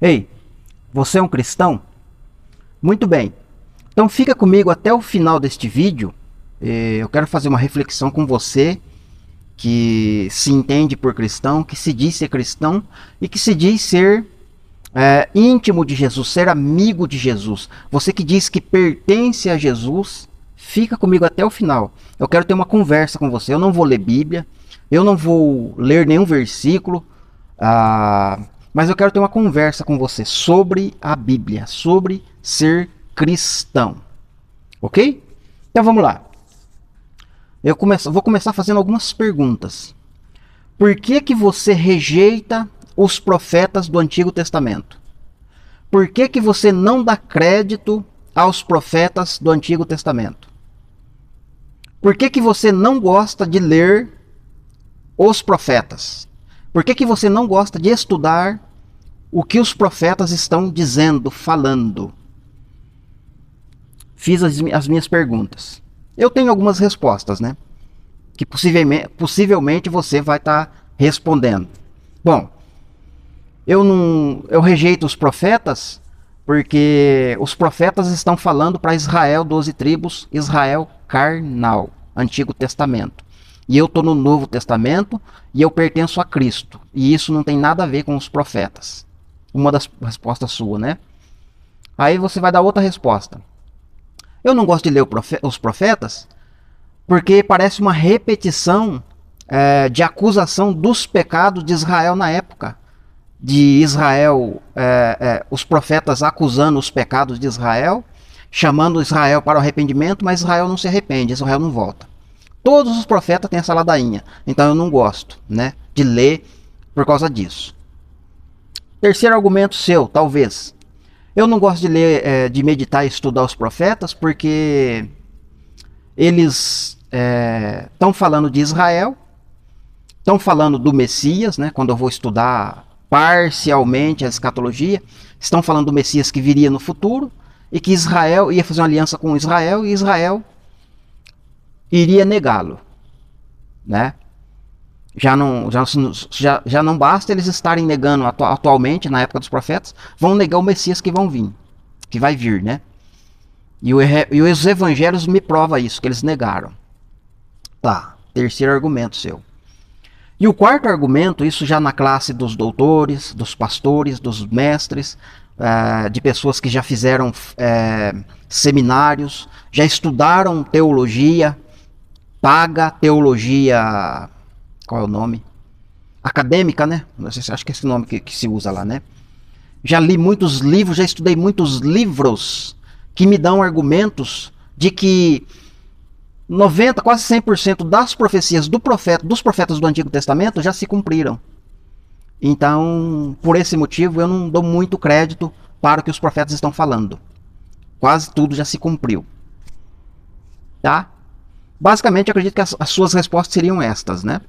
Ei, você é um cristão? Muito bem. Então fica comigo até o final deste vídeo. Eu quero fazer uma reflexão com você que se entende por cristão, que se diz ser cristão e que se diz ser íntimo de Jesus, ser amigo de Jesus. Você que diz que pertence a Jesus, fica comigo até o final. Eu quero ter uma conversa com você. Eu não vou ler Bíblia, eu não vou ler nenhum versículo, mas eu quero ter uma conversa com você sobre a Bíblia, sobre ser cristão. Ok? Então vamos lá. Vou começar fazendo algumas perguntas. Por que você rejeita os profetas do Antigo Testamento? Por que você não dá crédito aos profetas do Antigo Testamento? Por que você não gosta de ler os profetas? Por que você não gosta de estudar o que os profetas estão dizendo, falando? Fiz as minhas perguntas. Eu tenho algumas respostas, né? Que possivelmente você vai estar respondendo. Bom, eu rejeito os profetas porque os profetas estão falando para Israel, 12 tribos, Israel carnal, Antigo Testamento. E eu estou no Novo Testamento e eu pertenço a Cristo. E isso não tem nada a ver com os profetas. Uma das respostas sua, né? Aí você vai dar outra resposta. Eu não gosto de ler os profetas porque parece uma repetição de acusação dos pecados de Israel na época. De Israel, os profetas acusando os pecados de Israel, chamando Israel para o arrependimento, mas Israel não se arrepende, Israel não volta. Todos os profetas têm essa ladainha, então eu não gosto, né, de ler por causa disso. Terceiro argumento seu, talvez. Eu não gosto de ler, de meditar e estudar os profetas porque eles estão falando de Israel, estão falando do Messias, né, quando eu vou estudar parcialmente a escatologia, estão falando do Messias que viria no futuro e que Israel ia fazer uma aliança com Israel e Israel iria negá-lo, né? Já não basta eles estarem negando atualmente, na época dos profetas, vão negar o Messias que vai vir, né? E os evangelhos me provam isso, que eles negaram. Tá, terceiro argumento seu. E o quarto argumento, isso já na classe dos doutores, dos pastores, dos mestres, de pessoas que já fizeram seminários, já estudaram teologia, paga teologia, qual é o nome? Acadêmica, né? Acho que é esse nome que se usa lá, né? Já li muitos livros, já estudei muitos livros que me dão argumentos de que 90, quase 100% das profecias dos profetas do Antigo Testamento já se cumpriram. Então, por esse motivo, eu não dou muito crédito para o que os profetas estão falando. Quase tudo já se cumpriu. Tá? Basicamente, eu acredito que as suas respostas seriam estas, né?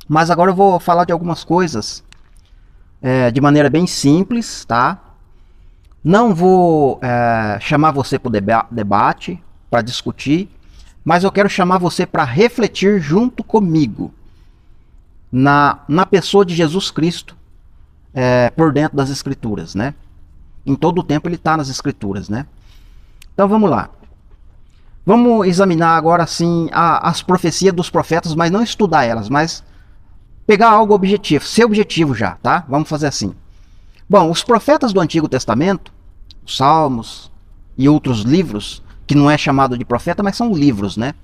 Mas agora eu vou falar de algumas coisas de maneira bem simples, tá? Não vou chamar você para o debate, para discutir, mas eu quero chamar você para refletir junto comigo na pessoa de Jesus Cristo por dentro das Escrituras, né? Em todo o tempo ele está nas Escrituras, né? Então vamos lá. Vamos examinar agora sim as profecias dos profetas, mas não estudar elas, mas pegar algo objetivo, ser objetivo já, tá? Vamos fazer assim. Bom, os profetas do Antigo Testamento, os Salmos e outros livros, que não é chamado de profeta, mas são livros, né?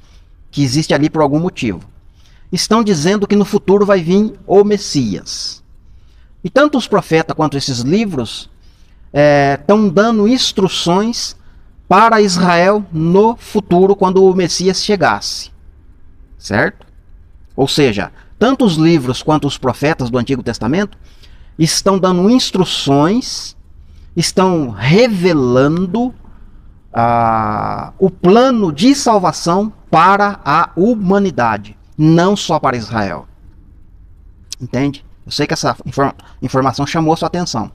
Que existe ali por algum motivo. Estão dizendo que no futuro vai vir o Messias. E tanto os profetas quanto esses livros estão dando instruções para Israel no futuro, quando o Messias chegasse. Certo? Ou seja, tanto os livros quanto os profetas do Antigo Testamento estão dando instruções, estão revelando o plano de salvação para a humanidade, não só para Israel. Entende? Eu sei que essa informação chamou sua atenção.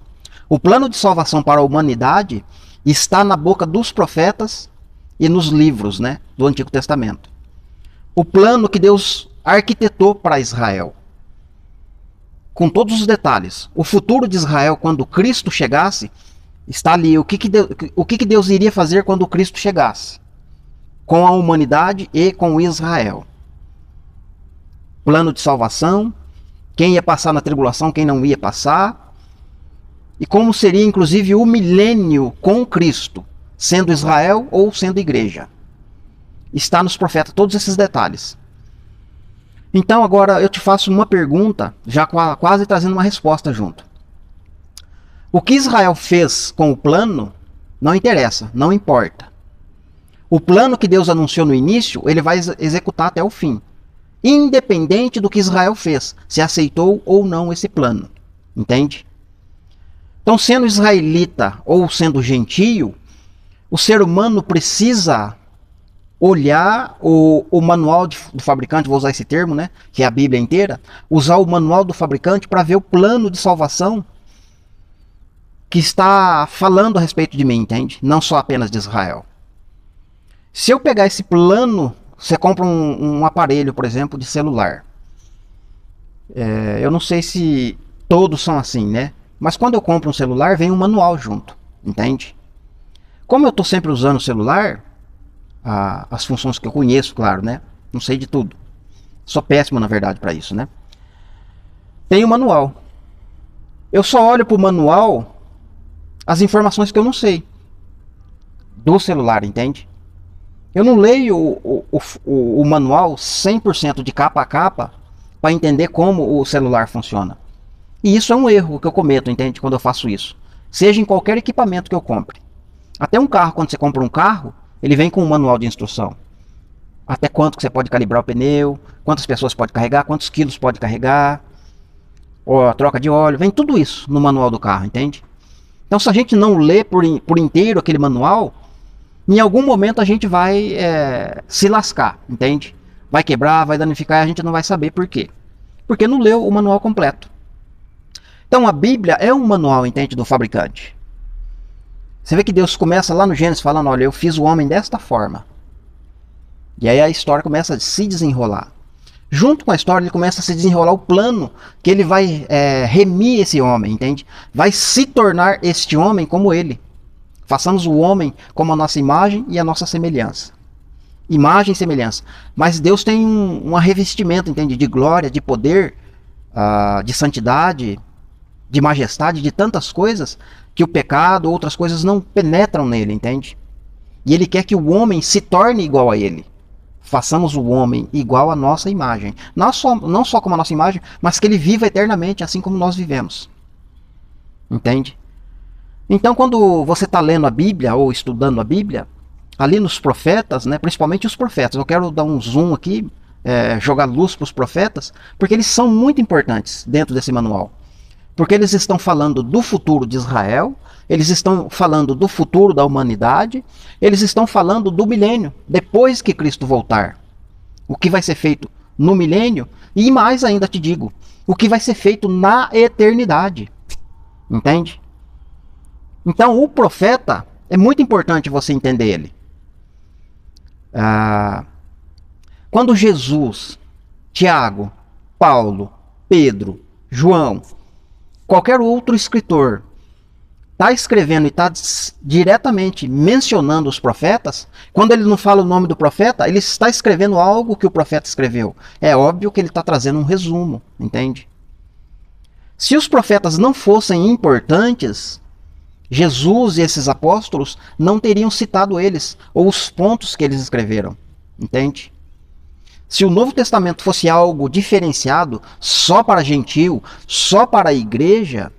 O plano de salvação para a humanidade está na boca dos profetas e nos livros, né, do Antigo Testamento. O plano que Deus arquitetou para Israel. com todos os detalhes. O futuro de Israel, quando Cristo chegasse, está ali. O que Deus iria fazer quando Cristo chegasse? Com a humanidade e com Israel. Plano de salvação, quem ia passar na tribulação, quem não ia passar, e como seria inclusive o milênio com Cristo, sendo Israel ou sendo igreja. Está nos profetas todos esses detalhes. Então agora eu te faço uma pergunta, já quase trazendo uma resposta junto. O que Israel fez com o plano não interessa, não importa. O plano que Deus anunciou no início, ele vai executar até o fim. Independente do que Israel fez, se aceitou ou não esse plano. Entende? Então, sendo israelita ou sendo gentio, o ser humano precisa olhar o manual do fabricante, vou usar esse termo, né, que é a Bíblia inteira, usar o manual do fabricante para ver o plano de salvação que está falando a respeito de mim, entende? Não só apenas de Israel. Se eu pegar esse plano, você compra um aparelho, por exemplo, de celular. Eu não sei se todos são assim, né? Mas quando eu compro um celular, vem um manual junto, entende? Como eu estou sempre usando o celular, as funções que eu conheço, claro, né? Não sei de tudo. Sou péssimo, na verdade, para isso, né? Tem o manual. Eu só olho para o manual as informações que eu não sei do celular, entende? Eu não leio o manual 100% de capa a capa para entender como o celular funciona. E isso é um erro que eu cometo, entende? Quando eu faço isso. Seja em qualquer equipamento que eu compre. Até um carro, quando você compra um carro, ele vem com um manual de instrução. Até quanto que você pode calibrar o pneu, quantas pessoas pode carregar, quantos quilos pode carregar, ou a troca de óleo, vem tudo isso no manual do carro, entende? Então, se a gente não lê por inteiro aquele manual, em algum momento a gente vai se lascar, entende? Vai quebrar, vai danificar e a gente não vai saber por quê. Porque não leu o manual completo. Então, a Bíblia é um manual, entende, do fabricante. Você vê que Deus começa lá no Gênesis falando, olha, eu fiz o homem desta forma. E aí a história começa a se desenrolar. Junto com a história, ele começa a se desenrolar o plano que ele vai remir esse homem, entende? Vai se tornar este homem como ele. Façamos o homem como a nossa imagem e a nossa semelhança. Imagem e semelhança. Mas Deus tem um revestimento, entende? De glória, de poder, de santidade, de majestade, de tantas coisas que o pecado, outras coisas não penetram nele, entende? E ele quer que o homem se torne igual a ele. Façamos o homem igual à nossa imagem. Não só como a nossa imagem, mas que ele viva eternamente, assim como nós vivemos. Entende? Então, quando você está lendo a Bíblia ou estudando a Bíblia, ali nos profetas, né, principalmente os profetas, eu quero dar um zoom aqui, jogar luz para os profetas, porque eles são muito importantes dentro desse manual. Porque eles estão falando do futuro de Israel, eles estão falando do futuro da humanidade, eles estão falando do milênio, depois que Cristo voltar. O que vai ser feito no milênio, e mais ainda te digo, o que vai ser feito na eternidade. Entende? Então o profeta, é muito importante você entender ele. Quando Jesus, Tiago, Paulo, Pedro, João, qualquer outro escritor está escrevendo e está diretamente mencionando os profetas, quando ele não fala o nome do profeta, ele está escrevendo algo que o profeta escreveu. É óbvio que ele está trazendo um resumo, entende? Se os profetas não fossem importantes, Jesus e esses apóstolos não teriam citado eles, ou os pontos que eles escreveram, entende? Se o Novo Testamento fosse algo diferenciado, só para gentil, só para a igreja,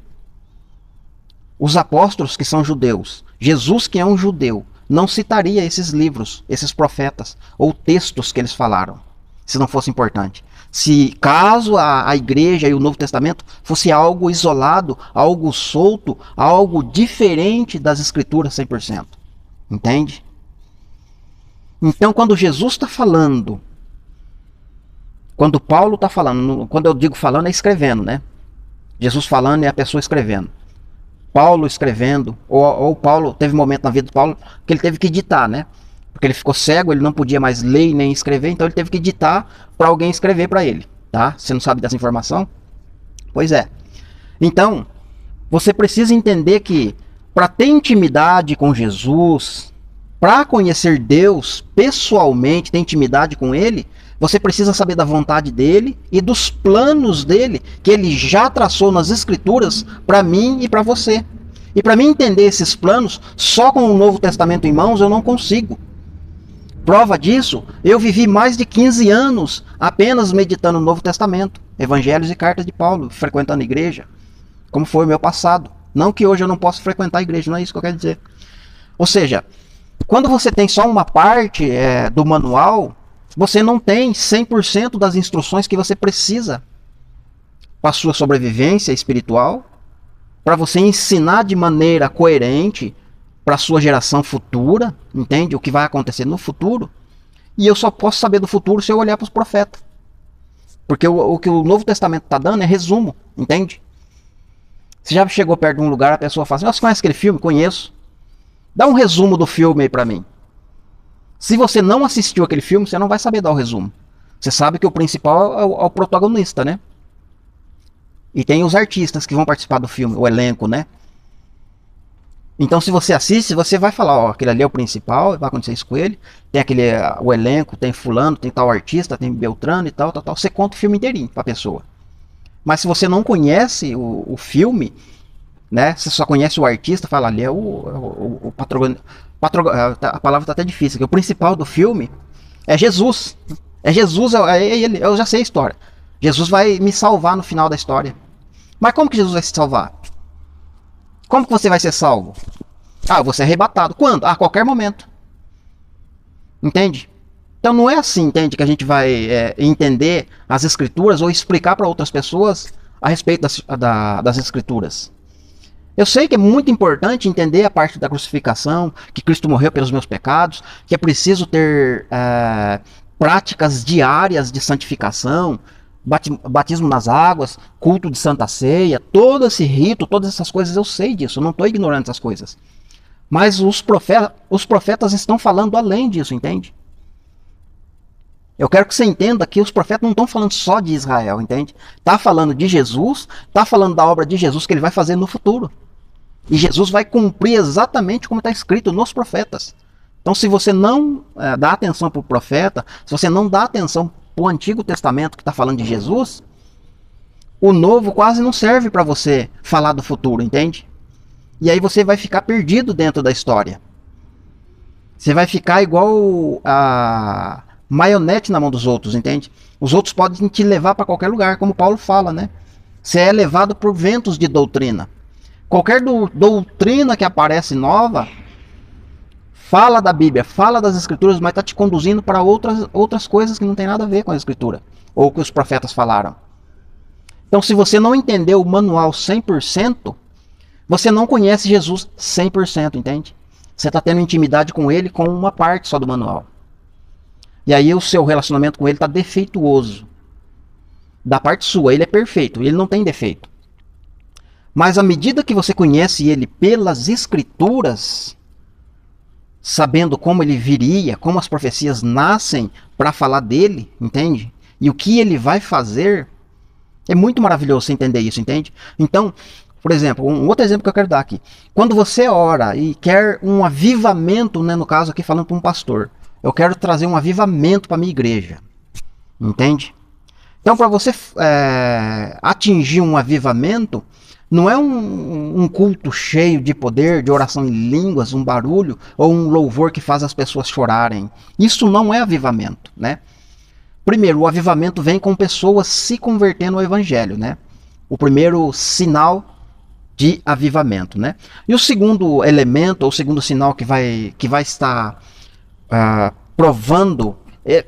os apóstolos que são judeus, Jesus que é um judeu, não citaria esses livros, esses profetas, ou textos que eles falaram, se não fosse importante. Se caso a igreja e o Novo Testamento fosse algo isolado, algo solto, algo diferente das escrituras 100%. Entende? Então, quando Jesus está falando, quando Paulo está falando, quando eu digo falando é escrevendo, né? Jesus falando é a pessoa escrevendo. Paulo escrevendo, ou Paulo, teve um momento na vida de Paulo que ele teve que ditar, né? Porque ele ficou cego, ele não podia mais ler nem escrever, então ele teve que ditar para alguém escrever para ele, tá? Você não sabe dessa informação? Pois é. Então, você precisa entender que para ter intimidade com Jesus, para conhecer Deus pessoalmente, ter intimidade com Ele, você precisa saber da vontade dele e dos planos dele, que ele já traçou nas Escrituras para mim e para você. E para mim entender esses planos, só com o Novo Testamento em mãos eu não consigo. Prova disso, eu vivi mais de 15 anos apenas meditando no Novo Testamento, Evangelhos e Cartas de Paulo, frequentando a igreja, como foi o meu passado. Não que hoje eu não possa frequentar a igreja, não é isso que eu quero dizer. Ou seja, quando você tem só uma parte do manual, você não tem 100% das instruções que você precisa para a sua sobrevivência espiritual, para você ensinar de maneira coerente para a sua geração futura, entende? O que vai acontecer no futuro. E eu só posso saber do futuro se eu olhar para os profetas. Porque o que o Novo Testamento está dando é resumo, entende? Você já chegou perto de um lugar, a pessoa fala assim, você conhece aquele filme? Conheço. Dá um resumo do filme aí para mim. Se você não assistiu aquele filme, você não vai saber dar o resumo. Você sabe que o principal é o protagonista, né? E tem os artistas que vão participar do filme, o elenco, né? Então, se você assiste, você vai falar, ó, aquele ali é o principal, vai acontecer isso com ele. Tem aquele, o elenco, tem fulano, tem tal artista, tem Beltrano e tal. Você conta o filme inteirinho pra pessoa. Mas se você não conhece o filme, né? Você só conhece o artista, fala ali é o patrão. A palavra tá até difícil, que o principal do filme é Jesus. É Jesus, é ele, eu já sei a história. Jesus vai me salvar no final da história. Mas como que Jesus vai se salvar? Como que você vai ser salvo? Ah, eu vou ser arrebatado. Quando? A qualquer momento. Entende? Então não é assim, entende, que a gente vai entender as escrituras ou explicar para outras pessoas a respeito das escrituras. Eu sei que é muito importante entender a parte da crucificação, que Cristo morreu pelos meus pecados, que é preciso ter práticas diárias de santificação, batismo nas águas, culto de Santa Ceia, todo esse rito, todas essas coisas, eu sei disso, eu não estou ignorando essas coisas. Mas os profetas estão falando além disso, entende? Eu quero que você entenda que os profetas não estão falando só de Israel, entende? Está falando de Jesus, está falando da obra de Jesus que ele vai fazer no futuro. E Jesus vai cumprir exatamente como está escrito nos profetas. Então, se você não dá atenção para o profeta, se você não dá atenção para o Antigo Testamento que está falando de Jesus, o Novo quase não serve para você falar do futuro, entende? E aí você vai ficar perdido dentro da história. Você vai ficar igual a maionete na mão dos outros, entende? Os outros podem te levar para qualquer lugar, como Paulo fala, né? Você é levado por ventos de doutrina. Qualquer doutrina que aparece nova, fala da Bíblia, fala das Escrituras, mas está te conduzindo para outras coisas que não tem nada a ver com a Escritura, ou que os profetas falaram. Então, se você não entendeu o manual 100%, você não conhece Jesus 100%, entende? Você está tendo intimidade com ele com uma parte só do manual. E aí o seu relacionamento com ele está defeituoso. Da parte sua, ele é perfeito, ele não tem defeito. Mas à medida que você conhece ele pelas Escrituras, sabendo como ele viria, como as profecias nascem para falar dele, entende? E o que ele vai fazer, é muito maravilhoso você entender isso, entende? Então, por exemplo, um outro exemplo que eu quero dar aqui. Quando você ora e quer um avivamento, né, no caso aqui falando para um pastor, eu quero trazer um avivamento para a minha igreja, entende? Então, para você atingir um avivamento, não é um culto cheio de poder, de oração em línguas, um barulho ou um louvor que faz as pessoas chorarem. Isso não é avivamento, né? Primeiro, o avivamento vem com pessoas se convertendo ao evangelho, né? O primeiro sinal de avivamento, né? E o segundo elemento, ou o segundo sinal que vai estar provando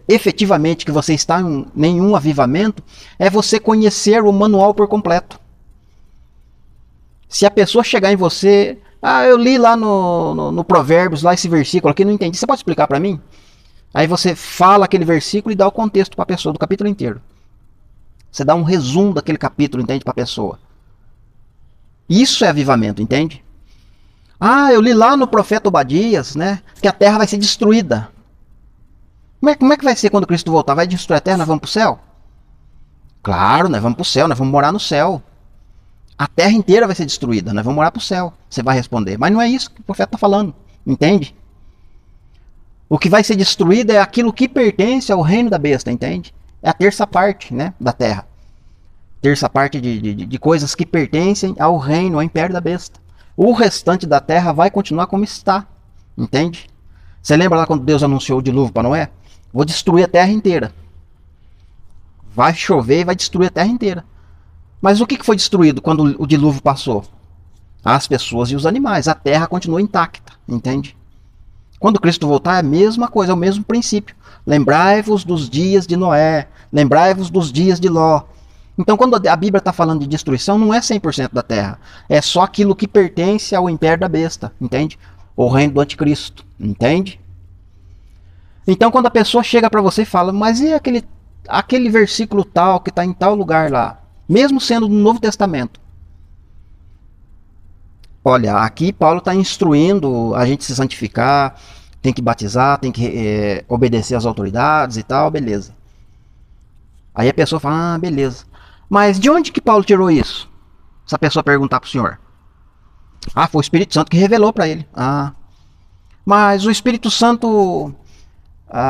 efetivamente que você está em nenhum avivamento, é você conhecer o manual por completo. Se a pessoa chegar em você, eu li lá no Provérbios, lá esse versículo aqui, não entendi, você pode explicar para mim? Aí você fala aquele versículo e dá o contexto para a pessoa, do capítulo inteiro. Você dá um resumo daquele capítulo, entende, para a pessoa. Isso é avivamento, entende? Eu li lá no profeta Obadias, né, que a terra vai ser destruída. Como é que vai ser quando Cristo voltar? Vai destruir a terra, nós vamos para o céu? Claro, nós vamos para o céu, nós vamos morar no céu. A terra inteira vai ser destruída, nós vamos morar para o céu. Você vai responder, mas não é isso que o profeta está falando, entende? O que vai ser destruído é aquilo que pertence ao reino da besta, entende? É a terça parte, né, da terra. Terça parte de coisas que pertencem ao reino, ao império da besta. O restante da terra vai continuar como está, entende? Você lembra lá quando Deus anunciou o dilúvio para Noé? Vou destruir a terra inteira. Vai chover e vai destruir a terra inteira. Mas o que foi destruído quando o dilúvio passou? As pessoas e os animais. A terra continua intacta, entende? Quando Cristo voltar é a mesma coisa, é o mesmo princípio. Lembrai-vos dos dias de Noé, lembrai-vos dos dias de Ló. Então quando a Bíblia está falando de destruição, não é 100% da terra. É só aquilo que pertence ao império da besta, entende? O reino do anticristo, entende? Então quando a pessoa chega para você e fala, mas e aquele versículo tal que está em tal lugar lá? Mesmo sendo no Novo Testamento. Olha, aqui Paulo está instruindo a gente se santificar, tem que batizar, tem que obedecer às autoridades e tal, beleza. Aí a pessoa fala, beleza. Mas de onde que Paulo tirou isso? Se a pessoa perguntar para o senhor. Foi o Espírito Santo que revelou para ele. Mas o Espírito Santo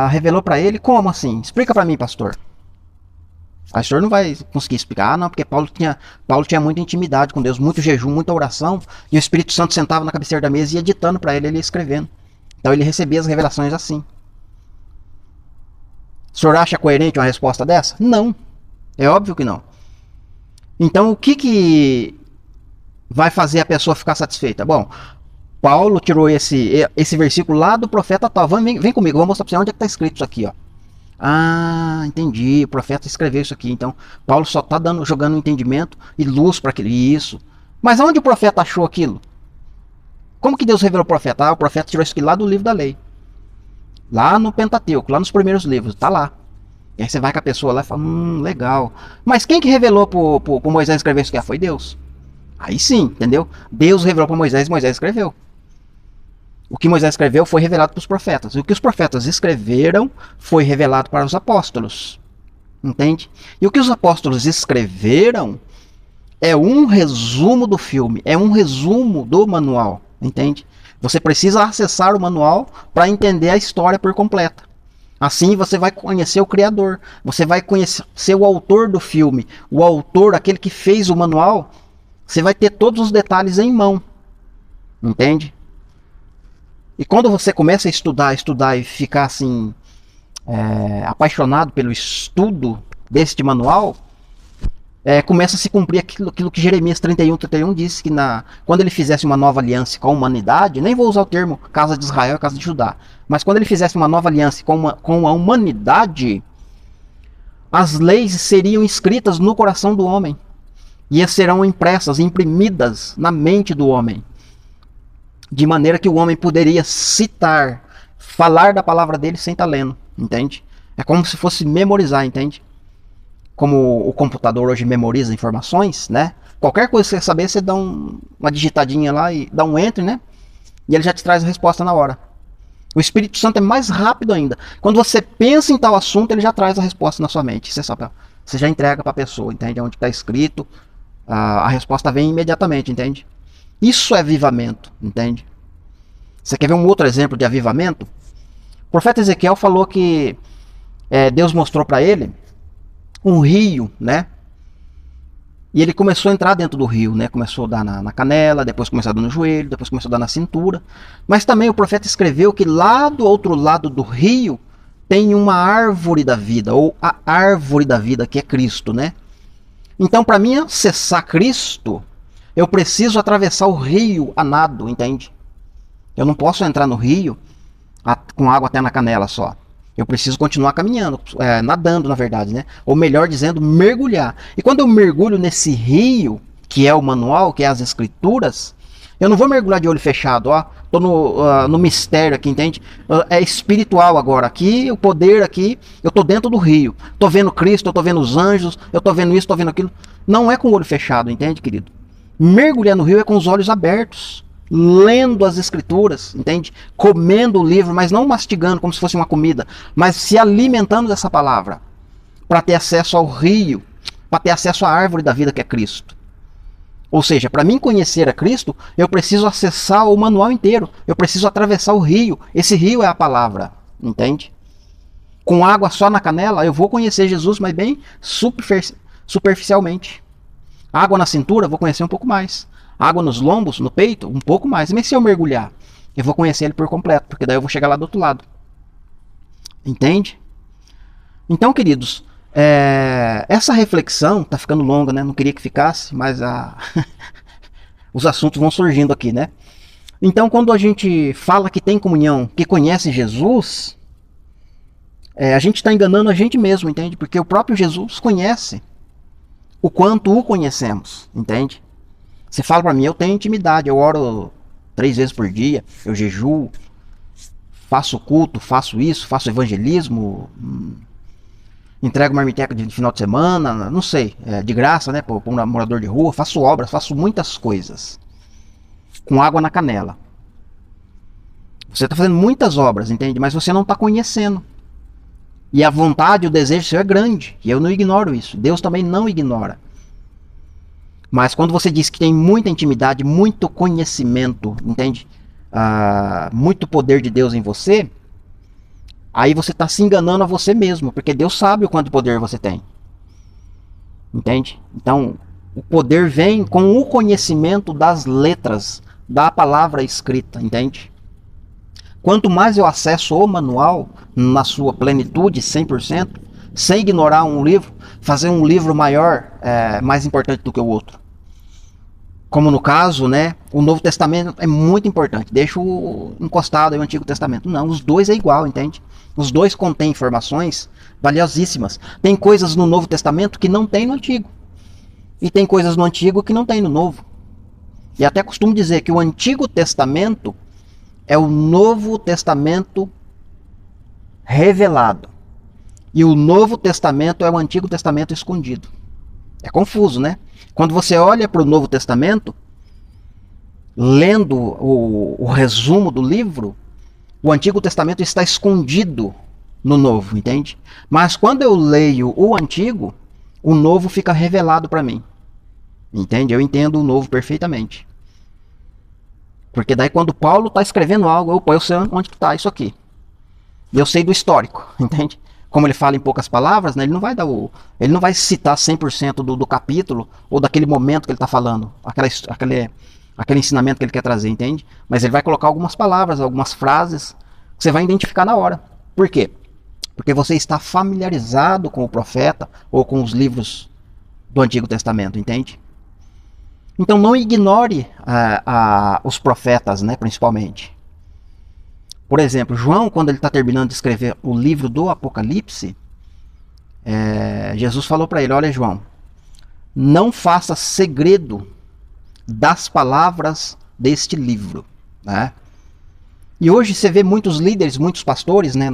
revelou para ele como assim? Explica para mim, pastor. O senhor não vai conseguir explicar, não, porque Paulo tinha muita intimidade com Deus, muito jejum, muita oração, e o Espírito Santo sentava na cabeceira da mesa e ia ditando para ele, ele ia escrevendo. Então ele recebia as revelações assim. O senhor acha coerente uma resposta dessa? Não. É óbvio que não. Então o que vai fazer a pessoa ficar satisfeita? Bom, Paulo tirou esse versículo lá do profeta tal. Vem comigo, vou mostrar para você onde é que está escrito isso aqui, ó. Entendi, o profeta escreveu isso aqui. Então Paulo só está jogando entendimento e luz para aquilo. Isso. Mas onde o profeta achou aquilo? Como que Deus revelou o profeta? O profeta tirou isso aqui lá do livro da lei, lá no Pentateuco, lá nos primeiros livros, tá lá. E aí você vai com a pessoa lá e fala, legal. Mas quem que revelou pro Moisés escrever isso aqui? Foi Deus. Aí sim, entendeu? Deus revelou para Moisés escreveu. O que Moisés escreveu foi revelado para os profetas. E o que os profetas escreveram foi revelado para os apóstolos. Entende? E o que os apóstolos escreveram é um resumo do filme, é um resumo do manual. Entende? Você precisa acessar o manual para entender a história por completa. Assim você vai conhecer o criador, você vai conhecer o autor do filme, o autor, aquele que fez o manual. Você vai ter todos os detalhes em mão. Entende? E quando você começa a estudar e ficar assim, apaixonado pelo estudo deste manual, começa a se cumprir aquilo que Jeremias 31 disse, que quando ele fizesse uma nova aliança com a humanidade, nem vou usar o termo casa de Israel e casa de Judá, mas quando ele fizesse uma nova aliança com a humanidade, as leis seriam escritas no coração do homem, e serão impressas, imprimidas na mente do homem, de maneira que o homem poderia citar, falar da palavra dele sem estar lendo, entende? É como se fosse memorizar, entende? Como o computador hoje memoriza informações, né? Qualquer coisa que você saber, você dá uma digitadinha lá e dá um enter, né? E ele já te traz a resposta na hora. O Espírito Santo é mais rápido ainda. Quando você pensa em tal assunto, ele já traz a resposta na sua mente. Você já entrega para a pessoa, entende? Onde está escrito, a resposta vem imediatamente, entende? Isso é avivamento, entende? Você quer ver um outro exemplo de avivamento? O profeta Ezequiel falou que Deus mostrou para ele um rio, né? E ele começou a entrar dentro do rio, né? Começou a dar na canela, depois começou a dar no joelho, depois começou a dar na cintura. Mas também o profeta escreveu que lá do outro lado do rio tem uma árvore da vida, ou a árvore da vida, que é Cristo, né? Então, para mim acessar Cristo, eu preciso atravessar o rio a nado, entende? Eu não posso entrar no rio com água até na canela só. Eu preciso continuar caminhando, nadando na verdade, né? Ou melhor dizendo, mergulhar. E quando eu mergulho nesse rio, que é o manual, que é as escrituras, eu não vou mergulhar de olho fechado, ó. Tô no mistério aqui, entende? É espiritual agora. Aqui, o poder aqui, eu tô dentro do rio. Tô vendo Cristo, eu tô vendo os anjos, eu tô vendo isso, tô vendo aquilo. Não é com o olho fechado, entende, querido? Mergulhar no rio é com os olhos abertos, lendo as escrituras, entende? Comendo o livro, mas não mastigando como se fosse uma comida, mas se alimentando dessa palavra, para ter acesso ao rio, para ter acesso à árvore da vida que é Cristo. Ou seja, para mim conhecer a Cristo, eu preciso acessar o manual inteiro. Eu preciso atravessar o rio. Esse rio é a palavra, entende? Com água só na canela, eu vou conhecer Jesus, mas bem superficialmente. Água na cintura, eu vou conhecer um pouco mais. Água nos lombos, no peito, um pouco mais. Mas se eu mergulhar, eu vou conhecer ele por completo, porque daí eu vou chegar lá do outro lado. Entende? Então, queridos, essa reflexão tá ficando longa, né? Não queria que ficasse, mas os assuntos vão surgindo aqui, né? Então, quando a gente fala que tem comunhão, que conhece Jesus, a gente está enganando a gente mesmo, entende? Porque o próprio Jesus conhece o quanto o conhecemos, entende? Você fala para mim, eu tenho intimidade, eu oro 3 vezes por dia, eu jejuo, faço culto, faço isso, faço evangelismo, entrego marmiteca de final de semana, não sei, de graça, né, para um morador de rua, faço obras, faço muitas coisas, com água na canela. Você está fazendo muitas obras, entende? Mas você não está conhecendo. E a vontade, o desejo seu é grande, e eu não ignoro isso, Deus também não ignora. Mas quando você diz que tem muita intimidade, muito conhecimento, entende? Muito poder de Deus em você, aí você está se enganando a você mesmo, porque Deus sabe o quanto poder você tem. Entende? Então, o poder vem com o conhecimento das letras, da palavra escrita, entende? Quanto mais eu acesso o manual, na sua plenitude, 100%, sem ignorar um livro, fazer um livro maior, mais importante do que o outro. Como no caso, né, o Novo Testamento é muito importante. Deixa encostado aí o Antigo Testamento. Não, os dois é igual, entende? Os dois contêm informações valiosíssimas. Tem coisas no Novo Testamento que não tem no Antigo. E tem coisas no Antigo que não tem no Novo. E até costumo dizer que o Antigo Testamento é o Novo Testamento revelado. E o Novo Testamento é o Antigo Testamento escondido. É confuso, né? Quando você olha para o Novo Testamento, lendo o resumo do livro, o Antigo Testamento está escondido no Novo, entende? Mas quando eu leio o Antigo, o Novo fica revelado para mim. Entende? Eu entendo o Novo perfeitamente. Porque daí quando Paulo está escrevendo algo, eu sei onde está isso aqui. E eu sei do histórico, entende? Como ele fala em poucas palavras, né, ele não vai citar 100% do capítulo ou daquele momento que ele está falando, aquele ensinamento que ele quer trazer, entende? Mas ele vai colocar algumas palavras, algumas frases que você vai identificar na hora. Por quê? Porque você está familiarizado com o profeta ou com os livros do Antigo Testamento, entende? Então não ignore os profetas, né, principalmente. Por exemplo, João, quando ele está terminando de escrever o livro do Apocalipse, Jesus falou para ele, olha João, não faça segredo das palavras deste livro. Né? E hoje você vê muitos líderes, muitos pastores, né,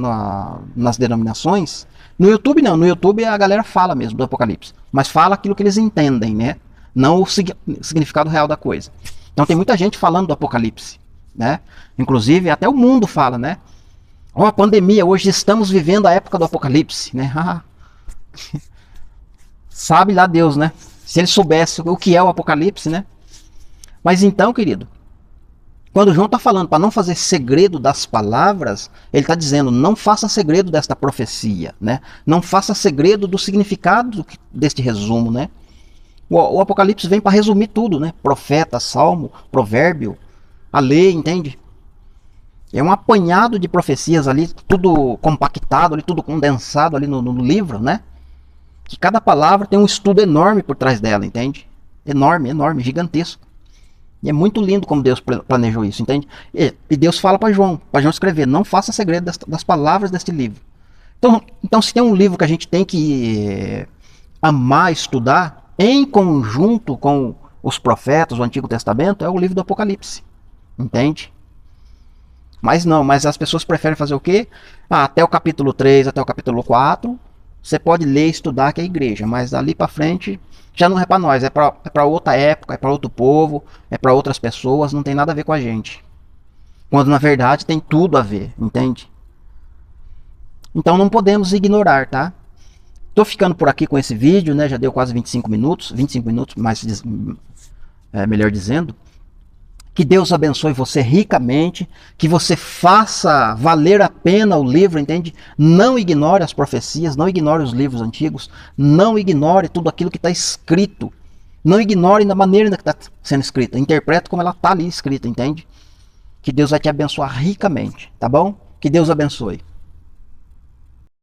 nas denominações. No YouTube não, no YouTube a galera fala mesmo do Apocalipse, mas fala aquilo que eles entendem, né? Não o significado real da coisa. Então tem muita gente falando do Apocalipse, né? Inclusive até o mundo fala, né? Ó, a pandemia, hoje estamos vivendo a época do Apocalipse, né? Sabe lá Deus, né? Se ele soubesse o que é o Apocalipse, né? Mas então, querido, quando João está falando para não fazer segredo das palavras, ele está dizendo, não faça segredo desta profecia, né? Não faça segredo do significado deste resumo, né? O Apocalipse vem para resumir tudo, né? Profeta, salmo, provérbio, a lei, entende? É um apanhado de profecias ali, tudo compactado, ali, tudo condensado ali no livro, né? Que cada palavra tem um estudo enorme por trás dela, entende? Enorme, enorme, gigantesco. E é muito lindo como Deus planejou isso, entende? E Deus fala para João escrever, não faça segredo das palavras deste livro. Então, se tem um livro que a gente tem que amar, estudar, em conjunto com os profetas, o Antigo Testamento, é o livro do Apocalipse. Entende? Mas não, mas as pessoas preferem fazer o quê? Até o capítulo 3, até o capítulo 4, você pode ler e estudar que é a igreja, mas dali para frente já não é para nós, é para outra época, é para outro povo, é para outras pessoas, não tem nada a ver com a gente. Quando na verdade tem tudo a ver, entende? Então não podemos ignorar, tá? Tô ficando por aqui com esse vídeo, né? Já deu quase 25 minutos, mais melhor dizendo. Que Deus abençoe você ricamente, que você faça valer a pena o livro, entende? Não ignore as profecias, não ignore os livros antigos, não ignore tudo aquilo que está escrito. Não ignore da maneira que está sendo escrita, interprete como ela está ali escrita, entende? Que Deus vai te abençoar ricamente, tá bom? Que Deus abençoe.